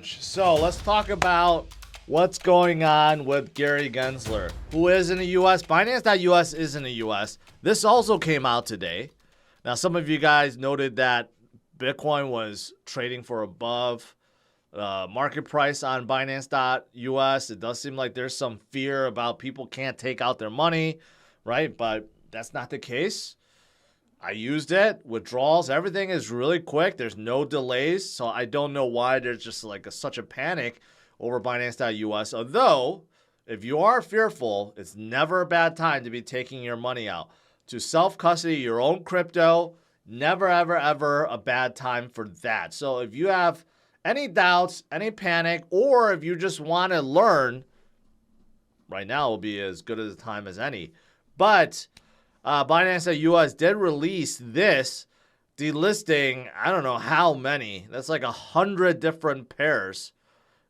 huge. So let's talk about what's going on with Gary Gensler, who is in the U.S. Binance.us is in the U.S. This also came out today. Now, some of you guys noted that Bitcoin was trading for above market price on Binance.us. It does seem like there's some fear about people can't take out their money, right? But that's not the case. I used it. Withdrawals, everything is really quick. There's no delays. So I don't know why there's just like such a panic over Binance.us. Although, if you are fearful, it's never a bad time to be taking your money out. To self-custody your own crypto, never, ever, ever a bad time for that. So if you have any doubts, any panic, or if you just want to learn, right now will be as good a time as any. But Binance.us did release this delisting, I don't know how many. That's like 100 different pairs,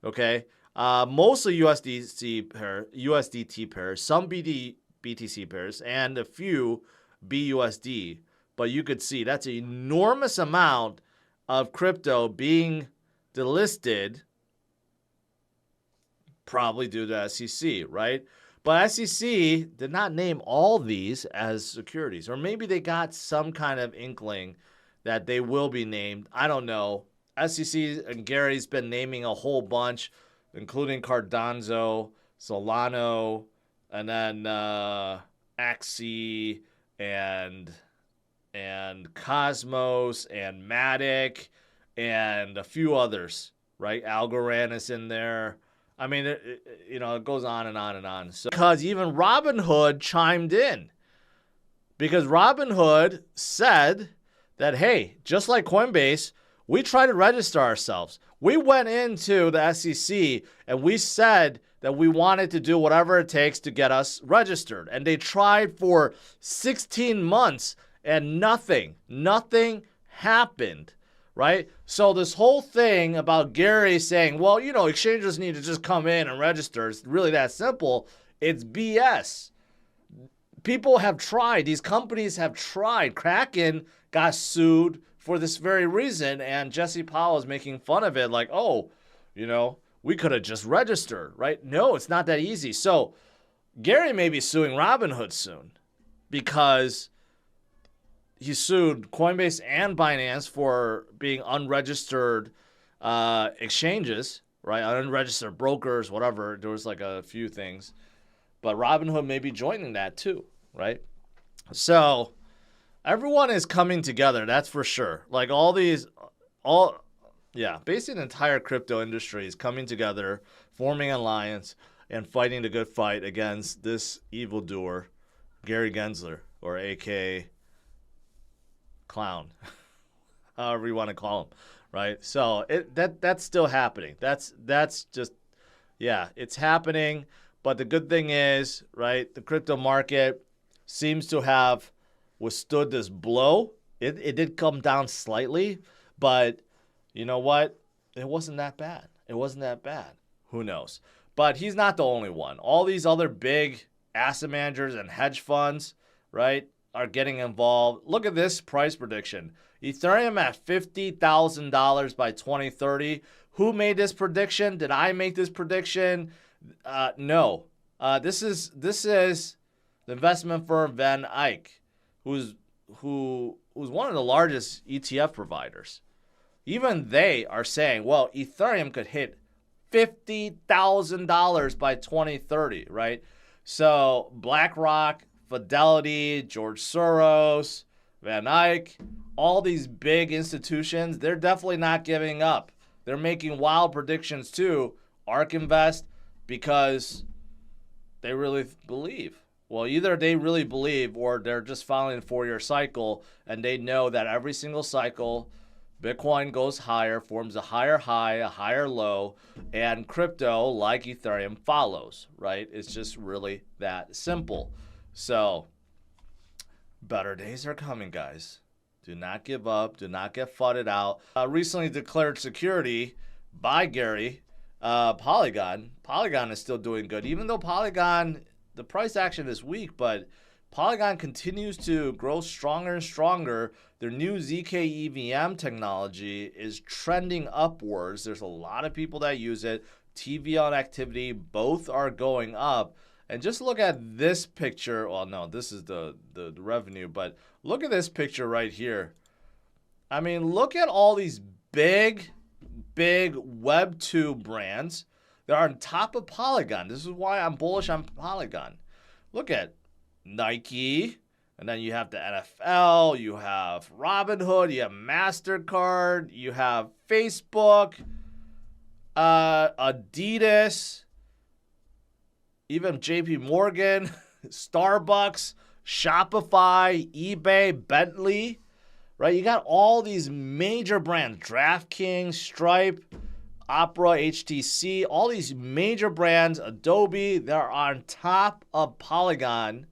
okay? Mostly USDT pairs, some BTC pairs, and a few BUSD. But you could see that's an enormous amount of crypto being delisted, probably due to SEC, right? But SEC did not name all these as securities, or maybe they got some kind of inkling that they will be named. I don't know. SEC and Gary's been naming a whole bunch, including Cardano, Solano, and then Axie and Cosmos and Matic and a few others, right? Algorand is in there. I mean, it goes on and on and on. So, because even Robinhood chimed in. Because Robinhood said that, hey, just like Coinbase, we try to register ourselves. We went into the SEC and we said that we wanted to do whatever it takes to get us registered. And they tried for 16 months and nothing happened. Right? So this whole thing about Gary saying, well, exchanges need to just come in and register. It's really that simple. It's BS. People have tried. These companies have tried. Kraken got sued for this very reason. And Jesse Powell is making fun of it like, oh, we could have just registered, right? No, it's not that easy. So Gary may be suing Robinhood soon because he sued Coinbase and Binance for being unregistered exchanges, right? Unregistered brokers, whatever. There was like a few things. But Robinhood may be joining that too, right? So everyone is coming together, that's for sure. Like basically the entire crypto industry is coming together, forming an alliance, and fighting the good fight against this evildoer, Gary Gensler, or A.K.A. clown, however you want to call him, right? So that's still happening. That's just, it's happening. But the good thing is, right, the crypto market seems to have withstood this blow. It did come down slightly, but you know what? It wasn't that bad. Who knows? But he's not the only one. All these other big asset managers and hedge funds, right, are getting involved. Look at this price prediction. Ethereum at $50,000 by 2030. Who made this prediction? Did I make this prediction? No. This is the investment firm Van Eyck, who's one of the largest ETF providers. Even they are saying, well, Ethereum could hit $50,000 by 2030, right? So BlackRock, Fidelity, George Soros, Van Eyck, all these big institutions, they're definitely not giving up. They're making wild predictions too, ARK Invest, because they really believe. Well, either they really believe or they're just following the 4-year cycle and they know that every single cycle, Bitcoin goes higher, forms a higher high, a higher low, and crypto, like Ethereum, follows, right? It's just really that simple. So, better days are coming, guys. Do not give up. Do not get fudded out. Recently declared security by Gary, Polygon. Polygon is still doing good. Even though Polygon, the price action is weak, but Polygon continues to grow stronger and stronger. Their new ZK EVM technology is trending upwards. There's a lot of people that use it. TVL and activity both are going up. And just look at this picture. Well, no, this is the revenue, but look at this picture right here. I mean, look at all these big Web 2 brands that are on top of Polygon. This is why I'm bullish on Polygon. Look at Nike, and then you have the NFL, you have Robinhood, you have MasterCard, you have Facebook, Adidas, even JP Morgan, Starbucks, Shopify, eBay, Bentley, right? You got all these major brands, DraftKings, Stripe, Opera, HTC, all these major brands, Adobe, they're on top of Polygon.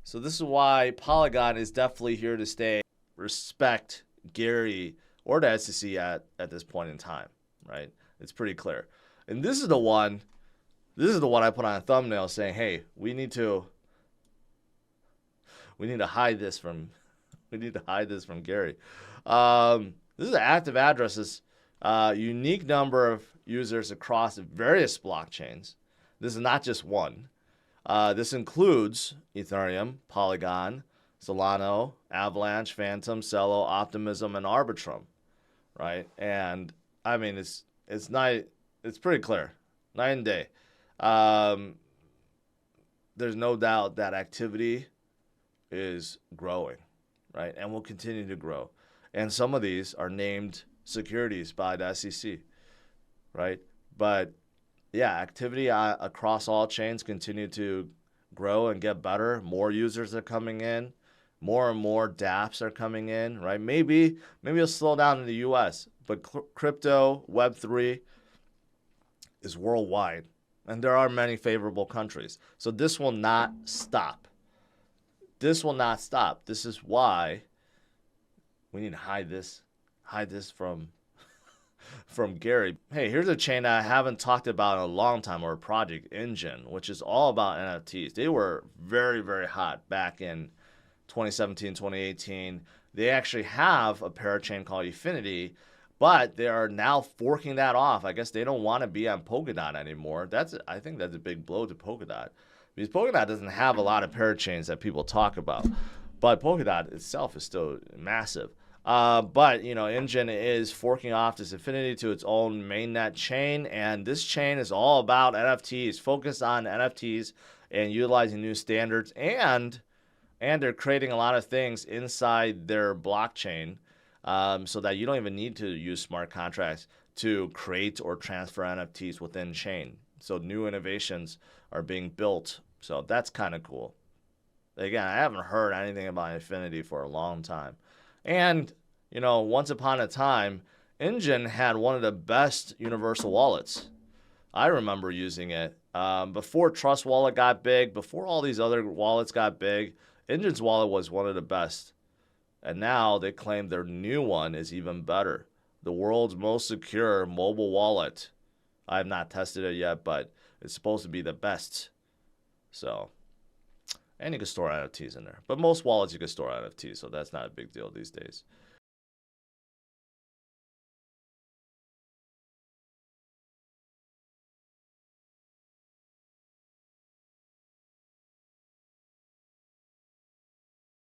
So this is why Polygon is definitely here to stay. Respect Gary or the SEC at this point in time, right? It's pretty clear. And this is the one I put on a thumbnail saying, hey, we need to hide this from Gary. This is the active addresses, unique number of users across various blockchains. This is not just one. This includes Ethereum, Polygon, Solana, Avalanche, Phantom, Celo, Optimism, and Arbitrum, right? And I mean, it's pretty clear, night and day. There's no doubt that activity is growing, right? And will continue to grow. And some of these are named securities by the SEC, right? But yeah, activity across all chains continue to grow and get better. More users are coming in. More and more dApps are coming in, right? Maybe it'll slow down in the US, but crypto, Web3 is worldwide. And there are many favorable countries. So this will not stop. This will not stop. This is why we need to hide this from Gary. Hey, here's a chain that I haven't talked about in a long time, or a project, Enjin, which is all about NFTs. They were very, very hot back in 2017, 2018. They actually have a parachain called Infinity, but they are now forking that off. I guess they don't want to be on Polkadot anymore. I think that's a big blow to Polkadot, because Polkadot doesn't have a lot of parachains that people talk about, but Polkadot itself is still massive. But, you know, Enjin is forking off this Infinity to its own mainnet chain, and this chain is all about NFTs, focused on NFTs and utilizing new standards, and they're creating a lot of things inside their blockchain, so that you don't even need to use smart contracts to create or transfer NFTs within chain. So new innovations are being built. So that's kind of cool. Again, I haven't heard anything about Infinity for a long time. And, you know, once upon a time, Enjin had one of the best universal wallets. I remember using it. Before Trust Wallet got big, before all these other wallets got big, Enjin's wallet was one of the best. And now they claim their new one is even better. The world's most secure mobile wallet. I have not tested it yet, but it's supposed to be the best. So, and you can store NFTs in there. But most wallets you can store NFTs, so that's not a big deal these days.